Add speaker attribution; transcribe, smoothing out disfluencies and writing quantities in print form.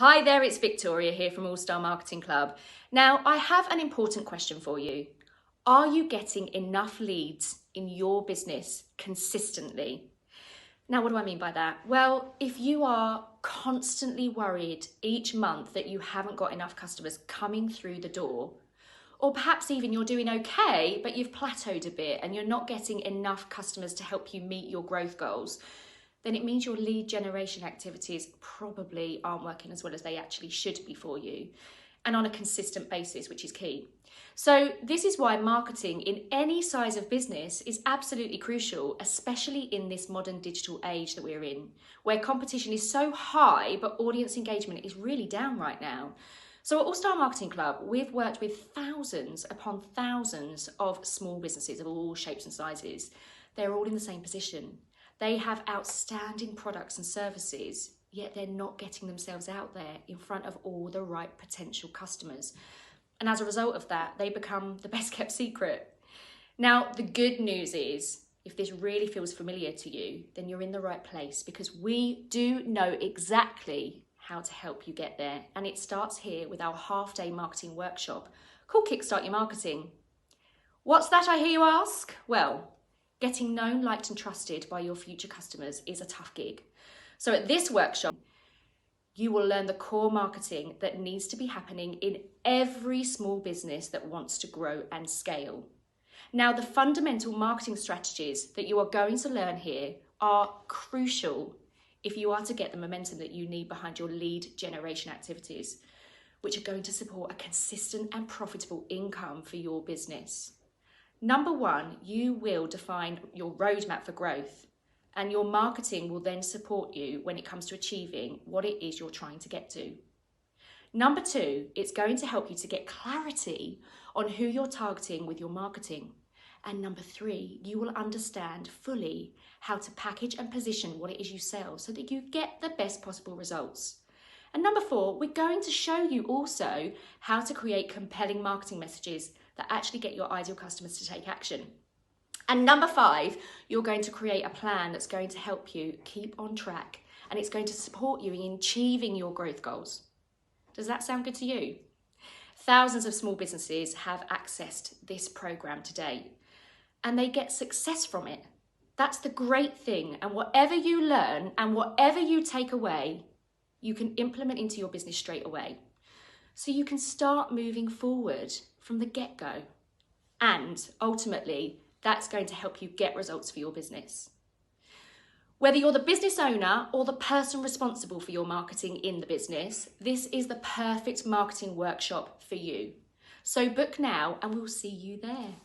Speaker 1: Hi there, it's Victoria here from All Star Marketing Club. Now, I have an important question for you. Are you getting enough leads in your business consistently? Now, what do I mean by that? Well, if you are constantly worried each month that you haven't got enough customers coming through the door, or perhaps even you're doing okay, but you've plateaued a bit and you're not getting enough customers to help you meet your growth goals, then it means your lead generation activities probably aren't working as well as they actually should be for you, and on a consistent basis, which is key. So this is why marketing in any size of business is absolutely crucial, especially in this modern digital age that we're in, where competition is so high, but audience engagement is really down right now. So at All Star Marketing Club, we've worked with thousands upon thousands of small businesses of all shapes and sizes. They're all in the same position. They have outstanding products and services, yet they're not getting themselves out there in front of all the right potential customers. And as a result of that, they become the best kept secret. Now, the good news is, if this really feels familiar to you, then you're in the right place, because we do know exactly how to help you get there. And it starts here with our half-day marketing workshop called Kickstart Your Marketing. What's that, I hear you ask? Well, getting known, liked and trusted by your future customers is a tough gig. So at this workshop, you will learn the core marketing that needs to be happening in every small business that wants to grow and scale. Now, the fundamental marketing strategies that you are going to learn here are crucial if you are to get the momentum that you need behind your lead generation activities, which are going to support a consistent and profitable income for your business. Number one, you will define your roadmap for growth, and your marketing will then support you when it comes to achieving what it is you're trying to get to. Number two, it's going to help you to get clarity on who you're targeting with your marketing. And number three, you will understand fully how to package and position what it is you sell so that you get the best possible results. And number four, we're going to show you also how to create compelling marketing messages that actually get your ideal customers to take action. And number five, you're going to create a plan that's going to help you keep on track, and it's going to support you in achieving your growth goals. Does that sound good to you? Thousands of small businesses have accessed this program today, and they get success from it. That's the great thing. And whatever you learn and whatever you take away, you can implement into your business straight away. So you can start moving forward from the get-go. And ultimately, that's going to help you get results for your business. Whether you're the business owner or the person responsible for your marketing in the business, this is the perfect marketing workshop for you. So book now and we'll see you there.